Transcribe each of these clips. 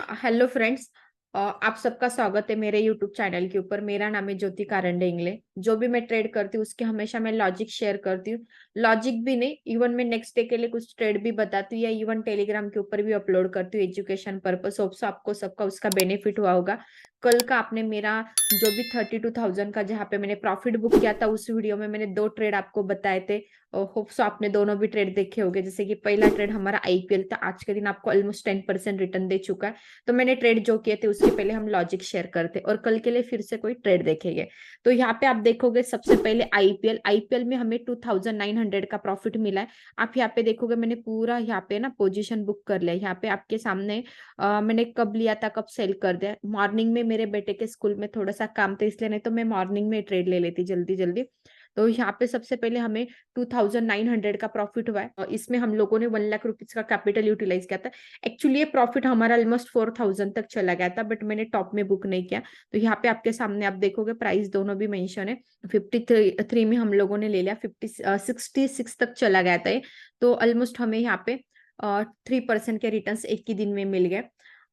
Hello friends. आप सबका स्वागत है मेरे यूट्यूब चैनल के ऊपर। मेरा नाम है ज्योति कारंडे इंगले। जो भी मैं ट्रेड करती हूँ उसके हमेशा मैं लॉजिक शेयर करती हूँ। लॉजिक भी नहीं, इवन मैं नेक्स्ट डे के लिए कुछ ट्रेड भी बताती हूँ या इवन टेलीग्राम के ऊपर भी अपलोड करती हूँ एजुकेशन पर्पस। होप सो आपको सबका उसका बेनिफिट हुआ होगा। कल का आपने मेरा जो भी 32,000 का जहाँ पे मैंने प्रॉफिट बुक किया था उस वीडियो में मैंने 2 ट्रेड आपको बताए थे। होप सो आपने दोनों भी ट्रेड देखे होंगे। जैसे कि पहला ट्रेड हमारा आईपीएल था, आज के दिन आपको ऑलमोस्ट 10% रिटर्न दे चुका है। तो मैंने ट्रेड जो किए थे उसके पहले हम लॉजिक शेयर करते और कल के लिए फिर से कोई ट्रेड देखेंगे। तो यहाँ पे आप देखोगे सबसे पहले आईपीएल आईपीएल में हमें 2,900 का प्रॉफिट मिला है। आप यहाँ पे देखोगे मैंने पूरा यहाँ पे ना पोजीशन बुक कर लिया। यहाँ पे आपके सामने मैंने कब लिया था कब सेल कर दिया। मॉर्निंग में मेरे बेटे के स्कूल में थोड़ा सा काम था इसलिए, नहीं तो मैं मॉर्निंग में ट्रेड ले लेती जल्दी जल्दी। तो यहाँ पे सबसे पहले हमें 2,900 का प्रॉफिट हुआ है और इसमें हम लोगों ने 1 लाख रुपीज का कैपिटल यूटिलाइज किया था। एक्चुअली ये प्रॉफिट हमारा ऑलमोस्ट 4,000 तक चला गया था, बट मैंने टॉप में बुक नहीं किया। तो यहाँ पे आपके सामने आप देखोगे प्राइस दोनों भी मेंशन है। 53 में हम लोगों ने ले लिया, 66 तक चला गया था ये। तो ऑलमोस्ट हमें यहाँ पे 3% के रिटर्न एक ही दिन में मिल गए।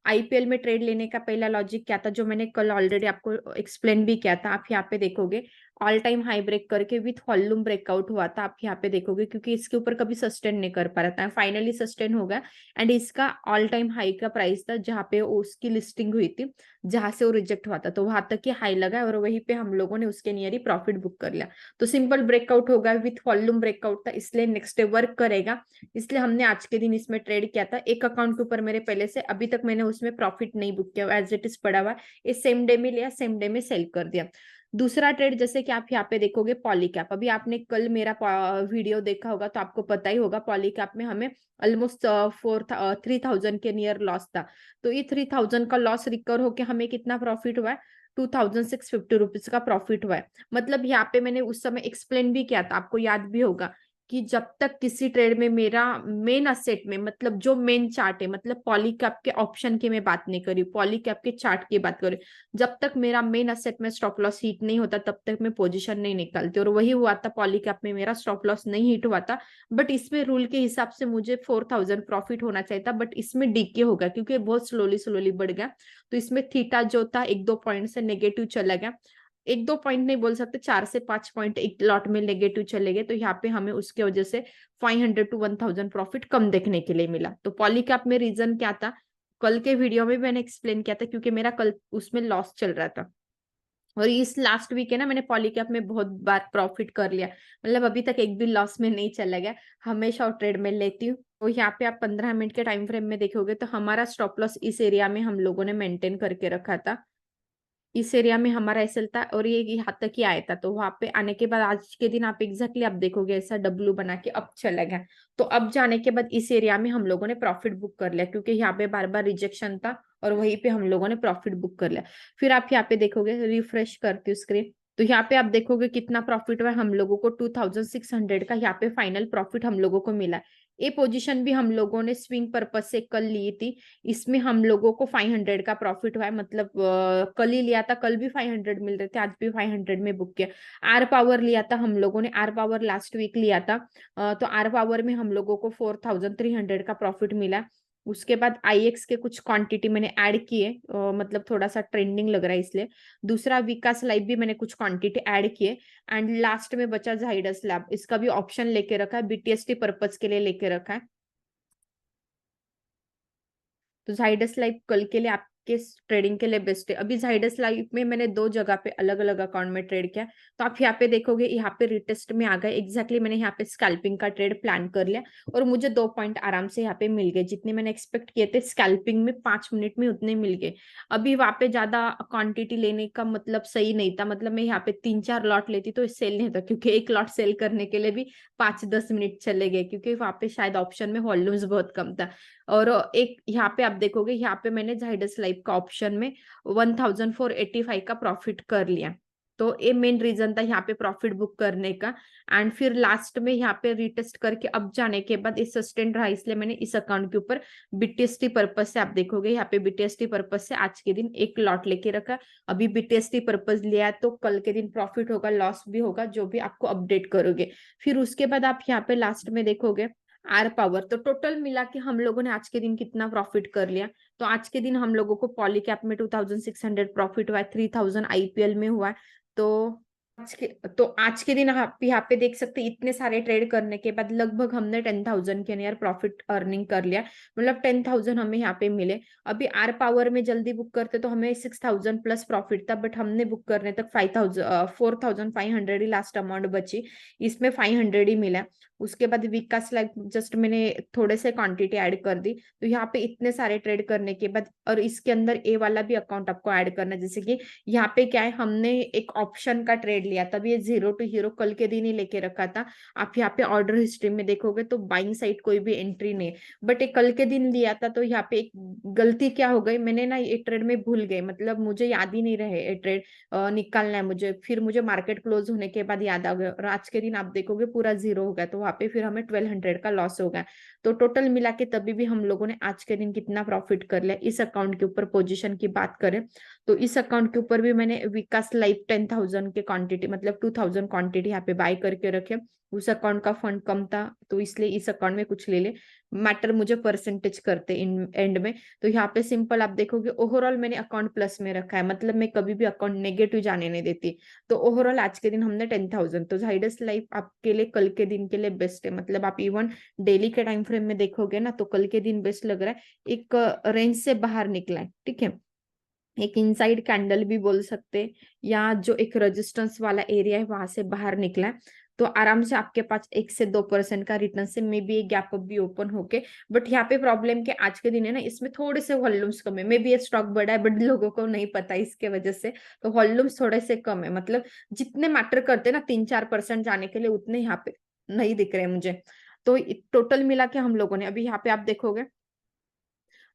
आईपीएल में ट्रेड लेने का पहला लॉजिक क्या था जो मैंने कल ऑलरेडी आपको एक्सप्लेन भी किया था। आप यहाँ पे देखोगे ऑल टाइम हाई ब्रेक करके विथ वॉल्यूम ब्रेकआउट हुआ था। आप यहाँ पे देखोगे क्योंकि इसके ऊपर कभी सस्टेन नहीं कर पा रहा था, फाइनली सस्टेन हो गया। एंड इसका ऑल टाइम हाई का प्राइस था जहाँ पे उसकी लिस्टिंग हुई थी, जहां से वो रिजेक्ट हुआ था, तो वहां तक ही हाई लगा और वहीं पे हम लोगों ने उसके नियर ही प्रॉफिट बुक कर लिया। तो सिंपल ब्रेकआउट होगा, विथ वॉल्यूम ब्रेकआउट था, इसलिए नेक्स्ट डे वर्क करेगा। इसलिए हमने आज के दिन इसमें ट्रेड किया था। एक अकाउंट के ऊपर मेरे पहले से अभी तक मैंने उसमें प्रॉफिट नहीं बुक किया, एज इट इज पड़ा हुआ। इस सेम डे में लिया, सेम डे में सेल कर दिया। दूसरा ट्रेड जैसे कि आप यहाँ पे देखोगे पॉलीकैप। अभी आपने कल मेरा वीडियो देखा होगा तो आपको पता ही होगा पॉलीकैप में हमें ऑलमोस्ट 3,000 के नियर लॉस था। तो ये 3,000 का लॉस रिकवर होके हमें कितना प्रॉफिट हुआ है, 2,650 रुपीज का प्रॉफिट हुआ है। मतलब यहाँ पे मैंने उस समय एक्सप्लेन भी किया था, आपको याद भी होगा कि जब तक किसी ट्रेड में मेरा मेन असेट में, मतलब जो मेन चार्ट है, मतलब पॉलीकैप के ऑप्शन की मैं बात नहीं करी, पॉलीकैप के चार्ट की बात करी, जब तक मेरा मेन असेट में स्टॉप लॉस हिट नहीं होता तब तक मैं पोजीशन नहीं निकालती। और वही हुआ था, पॉलीकैप में मेरा स्टॉप लॉस नहीं हिट हुआ था। बट इसमें रूल के हिसाब से मुझे 4,000 प्रॉफिट होना चाहिए था, बट इसमें डीके होगा क्योंकि बहुत स्लोली स्लोली बढ़ गया। तो इसमें थीटा जो था 1-2 पॉइंट से नेगेटिव चला गया। 1-2 पॉइंट नहीं बोल सकते, 4 से 5 पॉइंट एक लॉट में नेगेटिव चले गए। तो यहाँ पे हमें उसके वजह से 500 to 1,000 प्रॉफिट कम देखने के लिए मिला। तो पॉलीकैप में रीजन क्या था, कल के वीडियो में मैंने एक्सप्लेन किया था, क्योंकि मेरा कल उसमें लॉस चल रहा था। और इस लास्ट वीक है ना, मैंने पॉलीकैप में बहुत बार प्रॉफिट कर लिया। मतलब अभी तक एक भी लॉस में नहीं चला गया, हमेशा और ट्रेड में लेती हूँ। तो यहाँ पे आप 15 मिनट के टाइम फ्रेम में देखोगे तो हमारा स्टॉप लॉस इस एरिया में हम लोगों ने मेंटेन करके रखा था। इस एरिया में हमारा एसएल था और ये यहाँ तक ही आया था। तो वहां पे आने के बाद आज के दिन आप एग्जैक्टली आप देखोगे ऐसा डब्लू बना के अब चला गया। तो अब जाने के बाद इस एरिया में हम लोगों ने प्रॉफिट बुक कर लिया, क्योंकि यहाँ पे बार बार रिजेक्शन था और वहीं पे हम लोगों ने प्रॉफिट बुक कर लिया। फिर आप यहाँ पे देखोगे, रिफ्रेश करती हूँ स्क्रीन, तो यहाँ पे आप देखोगे कितना प्रॉफिट हुआ हम लोगों को, 2,600 का यहाँ पे फाइनल प्रॉफिट हम लोगों को मिला। ये पोजीशन भी हम लोगों ने स्विंग पर्पज से कल ली थी। इसमें हम लोगों को 500 का प्रॉफिट हुआ है। मतलब कल ही लिया था, कल भी 500 मिल रहे थे, आज भी 500 में बुक किया। आर पावर लिया था हम लोगों ने, आर पावर लास्ट वीक लिया था। तो आर पावर में हम लोगों को 4,300 का प्रॉफिट मिला। उसके बाद आईएक्स के कुछ क्वांटिटी मैंने ऐड किए, मतलब थोड़ा सा ट्रेंडिंग लग रहा है इसलिए। दूसरा विकास लाइफ भी मैंने कुछ क्वांटिटी ऐड किए। एंड लास्ट में बचा जाइडस लैब, इसका भी ऑप्शन लेके रखा है, बीटीएसटी पर्पज के लिए लेके रखा है। तो जाइडस लाइफ कल के लिए आपके ट्रेडिंग के लिए बेस्ट है। अभी जाइडस लाइफ में मैंने 2 जगह पे अलग अलग अकाउंट में ट्रेड किया। तो आप यहाँ पे देखोगे, यहाँ पे रिटेस्ट में आ गए एग्जैक्टली। मैंने यहाँ पे स्कैल्पिंग का ट्रेड प्लान कर लिया और मुझे 2 पॉइंट आराम से यहाँ पे मिल गए। जितने मैंने एक्सपेक्ट किए थे स्कैल्पिंग में 5 मिनट में उतने मिल गए। अभी वहां पे ज्यादा क्वांटिटी लेने का मतलब सही नहीं था, मतलब मैं यहाँ पे 3-4 लॉट लेती तो सेल नहीं होता, क्योंकि एक लॉट सेल करने के लिए भी 5-10 मिनट चले गए, क्योंकि वहां पे शायद ऑप्शन में वॉल्यूम्स बहुत कम था। और एक यहाँ पे आप देखोगे, यहाँ पे मैंने जाइडस लाइफ का ऑप्शन में 1,485 का प्रॉफिट कर लिया। तो ये मेन रीजन था यहाँ पे प्रॉफिट बुक करने का। एंड फिर लास्ट में यहाँ पे रिटेस्ट करके अब जाने के बाद इस सस्टेन रहा, इसलिए मैंने इस अकाउंट के ऊपर बीटीएसटी पर्पज से, आप देखोगे यहाँ पे बीटीएसटी पर्पज से आज के दिन एक लॉट लेके रखा। अभी बीटीएसटी पर्पज लिया है तो कल के दिन प्रॉफिट होगा, लॉस भी होगा, जो भी आपको अपडेट करोगे। फिर उसके बाद आप यहाँ पे लास्ट में देखोगे आर पावर। तो टोटल मिला के हम लोगों ने आज के दिन कितना प्रॉफिट कर लिया। तो आज के दिन हम लोगों को पॉलीकैप में 2600 प्रॉफिट हुआ है, 3000 आईपीएल में हुआ है। तो आज के दिन आप यहाँ पे देख सकते हैं, इतने सारे ट्रेड करने के बाद लगभग हमने 10,000 के नियर प्रॉफिट अर्निंग कर लिया। मतलब 10,000 हमें यहाँ पे मिले। अभी आर पावर में जल्दी बुक करते तो हमें 6,000 प्लस प्रॉफिट था, बट हमने बुक करने तक 4,500 ही लास्ट अमाउंट बची। इसमें 500 ही मिला। उसके बाद विकास लाइफ जस्ट मैंने थोड़े से क्वांटिटी ऐड कर दी। तो यहाँ पे इतने सारे ट्रेड करने के बाद, और इसके अंदर ए वाला भी अकाउंट आपको ऐड करना है। जैसे कि यहाँ पे क्या है, हमने एक ऑप्शन का ट्रेड लिया, तब ये 0 टू हीरो कल के दिन ही लेके रखा था। आप यहाँ पे ऑर्डर हिस्ट्री में देखोगे तो बाइंग साइड कोई भी एंट्री नहीं, बट एक कल के दिन लिया था। तो यहाँ पे एक गलती क्या हो गई, मैंने ना ये ट्रेड में भूल गई, मतलब मुझे याद ही नहीं रहे ये ट्रेड निकालना है मुझे। फिर मुझे मार्केट क्लोज होने के बाद याद आ गया, और आज के दिन आप देखोगे पूरा 0 हो गया। तो वहां पे फिर हमें 1200 का लॉस हो गया। तो टोटल मिला के तभी भी हम लोगों ने आज के दिन कितना प्रॉफिट कर लिया। इस अकाउंट के ऊपर पोजीशन की बात करें तो इस अकाउंट के ऊपर भी मैंने विकास लाइफ 10,000 के क्वांटिटी, मतलब 2,000 क्वांटिटी यहाँ पे बाय करके रखे। उस अकाउंट का फंड कम था, तो इसलिए इस अकाउंट में कुछ ले ले। मैटर मुझे परसेंटेज करते इन एंड में। तो यहाँ पे सिंपल आप देखोगे, ओवरऑल मैंने अकाउंट प्लस में रखा है, मतलब मैं कभी भी अकाउंट नेगेटिव जाने नहीं देती। तो ओवरऑल आज के दिन हमने 10,000। तो जाइडस लाइफ आपके लिए कल के दिन के लिए बेस्ट है। मतलब आप इवन डेली के टाइम फ्रेम में देखोगे ना, तो कल के दिन बेस्ट लग रहा है। एक रेंज से बाहर निकला है, ठीक है। एक इनसाइड कैंडल भी बोल सकते, या जो एक रेजिस्टेंस वाला एरिया है वहां से बाहर निकला है। तो आराम से आपके पास 1 से 2% का रिटर्न से मे बी एक गैप अप भी ओपन होके। बट यहाँ पे प्रॉब्लम के आज के दिन है ना, इसमें थोड़े से वॉल्यूम्स कम है। मे बी ये स्टॉक बड़ा है, बट लोगों को नहीं पता इसके वजह से। तो वॉल्यूम्स थोड़े से कम है, मतलब जितने मैटर करते हैं ना 3-4% जाने के लिए, उतने यहाँ पे नहीं दिख रहे मुझे। तो टोटल मिला के हम लोगों ने, अभी यहाँ पे आप देखोगे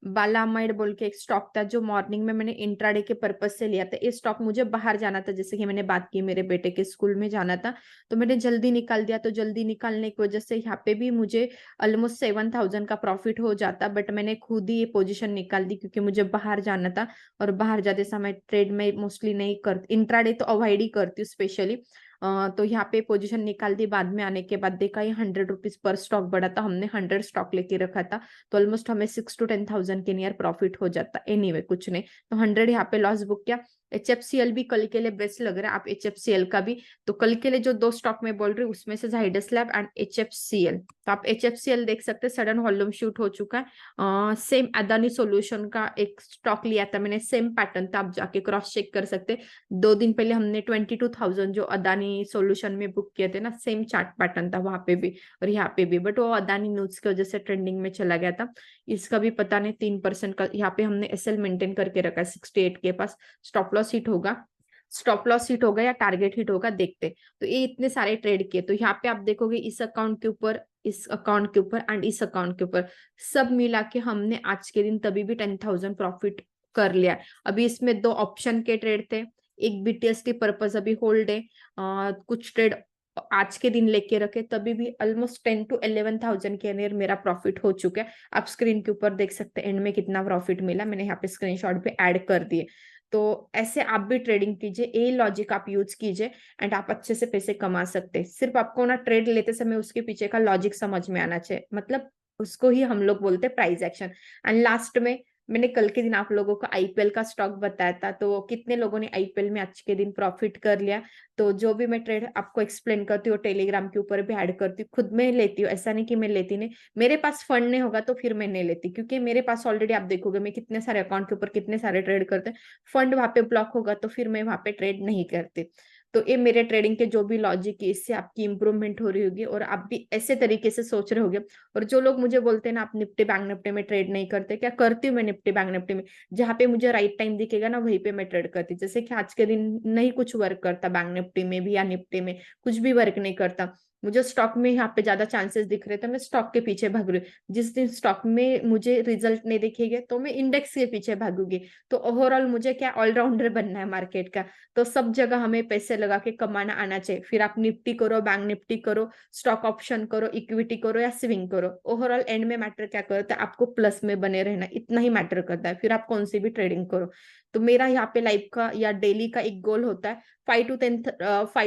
बालामाइड बोल के एक स्टॉक था, जो मॉर्निंग में मैंने इंट्राडे के पर्पज से लिया था। ये स्टॉक मुझे बाहर जाना था, जैसे कि मैंने बात की मेरे बेटे के स्कूल में जाना था, तो मैंने जल्दी निकाल दिया। तो जल्दी निकालने की वजह से यहाँ पे भी मुझे ऑलमोस्ट 7,000 का प्रॉफिट हो जाता, बट मैंने खुद ही ये पोजीशन निकाल दी क्योंकि मुझे बाहर जाना था। और बाहर जाते समय ट्रेड में मोस्टली नहीं करती, इंट्राडे तो अवॉइड ही करती हूँ स्पेशली। तो यहाँ पे पोजीशन निकाल दी। बाद में आने के बाद देखा ये 100 रुपीज पर स्टॉक बढ़ा था, हमने 100 स्टॉक लेके रखा था। तो ऑलमोस्ट हमें 6 to 10,000 के नियर प्रॉफिट हो जाता। एनीवे कुछ नहीं, तो 100 यहाँ पे लॉस बुक किया। HFCL भी कल के लिए बेस्ट लग रहा है, आप HFCL का भी। तो कल के लिए जो 2 स्टॉक में बोल रही हूँ, उसमें से जाइडस लैब एंड HFCL। तो आप HFCL देख सकते हैं, सडन वॉल्यूम शूट हो चुका है। सेम अदानी सोल्यूशन का एक स्टॉक लिया था मैंने, सेम पैटर्न था, आप जाके क्रॉस चेक कर सकते। 2 दिन पहले हमने 22,000 जो अदानी सोल्यूशन में बुक किए थे ना, सेम चार्ट पैटर्न था वहां पे भी और यहाँ पे भी, बट वो अदानी न्यूज की वजह से ट्रेंडिंग में चला गया था। इसका भी पता नहीं, 3% का यहाँ पे हमने SL मेंटेन करके रखा है 68 के पास। स्टॉप लॉस हिट होगा, स्टॉप लॉस हिट होगा या टारगेट हिट होगा, देखते। तो ये इतने सारे ट्रेड किए। तो यहाँ पे आप देखोगे इस अकाउंट के ऊपर, इस अकाउंट के ऊपर एंड इस अकाउंट के ऊपर, सब मिला के हमने आज के दिन तभी भी 10,000 प्रॉफिट कर लिया। अभी इसमें 2 ऑप्शन के ट्रेड थे, एक BTST पर्पज अभी होल्ड है, कुछ ट्रेड आज के दिन लेके रखे, तभी भी ऑलमोस्ट 10 to 11,000 के नियर मेरा प्रॉफिट हो चुका है। आप स्क्रीन के ऊपर देख सकते हैं एंड में कितना प्रॉफिट मिला, मैंने यहाँ पे स्क्रीनशॉट भी ऐड कर दिए। तो ऐसे आप भी ट्रेडिंग कीजिए, ए लॉजिक आप यूज कीजिए एंड आप अच्छे से पैसे कमा सकते हैं। सिर्फ आपको ना ट्रेड लेते समय उसके पीछे का लॉजिक समझ में आना चाहिए, मतलब उसको ही हम लोग बोलते हैं प्राइस एक्शन। एंड लास्ट में मैंने कल के दिन आप लोगों को IPL का स्टॉक बताया था, तो कितने लोगों ने IPL में आज के दिन प्रॉफिट कर लिया। तो जो भी मैं ट्रेड आपको एक्सप्लेन करती हूँ टेलीग्राम के ऊपर भी ऐड करती हूँ, खुद में लेती हूँ, ऐसा नहीं कि मैं लेती नहीं। मेरे पास फंड नहीं होगा तो फिर मैं नहीं लेती, क्योंकि मेरे पास ऑलरेडी आप देखोगे मैं कितने सारे अकाउंट के ऊपर कितने सारे ट्रेड करते हैं। फंड वहां पे ब्लॉक होगा तो फिर मैं वहां पे ट्रेड नहीं करती। तो ये मेरे ट्रेडिंग के जो भी लॉजिक है, इससे आपकी इंप्रूवमेंट हो रही होगी और आप भी ऐसे तरीके से सोच रहे होगे। और जो लोग मुझे बोलते हैं ना आप निफ्टी बैंक निफ्टी में ट्रेड नहीं करते, क्या करती हूँ मैं निफ्टी बैंक निफ्टी में। जहां पे मुझे राइट टाइम दिखेगा ना वहीं पे मैं ट्रेड करती। जैसे कि आज के दिन नहीं कुछ वर्क करता बैंक निफ्टी में भी या निफ्टी में, कुछ भी वर्क नहीं करता, मुझे स्टॉक में यहाँ पे ज्यादा चांसेस दिख रहे थे, मैं स्टॉक के पीछे भाग रही हूँ। जिस दिन स्टॉक में मुझे रिजल्ट नहीं दिखेगा तो मैं इंडेक्स के पीछे भागूंगी। तो ओवरऑल मुझे क्या ऑलराउंडर बनना है मार्केट का। तो सब जगह हमें पैसे लगा के कमाना आना चाहिए, फिर आप निफ्टी करो, बैंक निफ्टी करो, स्टॉक ऑप्शन करो, इक्विटी करो या स्विंग करो, ओवरऑल एंड में मैटर क्या करता है, आपको प्लस में बने रहना, इतना ही मैटर करता है, फिर आप कौन सी भी ट्रेडिंग करो। तो मेरा यहाँ पे लाइफ का या डेली का एक गोल होता है 5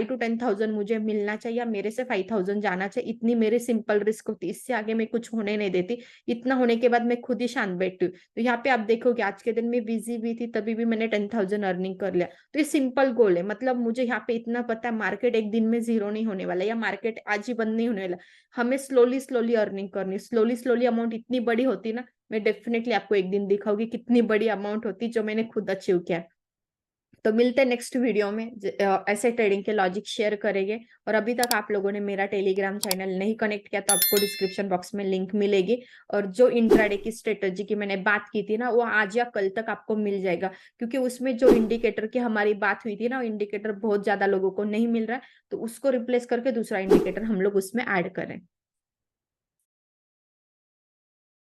to 10,000 मुझे मिलना चाहिए, मेरे से 5,000 जाना चाहिए। इतनी मेरी सिंपल रिस्क होती है, इससे आगे मैं कुछ होने नहीं देती। इतना होने के बाद मैं खुद ही शांत बैठती हूँ। तो यहाँ पे आप देखोगे आज के दिन में बिजी भी थी, तभी भी मैंने 10,000 अर्निंग कर लिया। तो ये सिंपल गोल है, मतलब मुझे यहाँ पे इतना पता है मार्केट एक दिन में जीरो नहीं होने वाला, या मार्केट आज ही बंद नहीं होने वाला। हमें स्लोली स्लोली अर्निंग करनी, स्लोली स्लोली अमाउंट इतनी बड़ी होती ना, मैं डेफिनेटली आपको एक दिन दिखाऊंगी कितनी बड़ी अमाउंट होती जो मैंने खुद अचीव किया है। तो मिलते हैं नेक्स्ट वीडियो में, ऐसे ट्रेडिंग के लॉजिक शेयर करेंगे। और अभी तक आप लोगों ने मेरा टेलीग्राम चैनल नहीं कनेक्ट किया तो आपको डिस्क्रिप्शन बॉक्स में लिंक मिलेगी। और जो इंट्राडे की स्ट्रेटजी की मैंने बात की थी ना, वो आज या कल तक आपको मिल जाएगा, क्योंकि उसमें जो इंडिकेटर की हमारी बात हुई थी ना, वो इंडिकेटर बहुत ज्यादा लोगों को नहीं मिल रहा है। तो उसको रिप्लेस करके दूसरा इंडिकेटर हम लोग उसमें ऐड करें।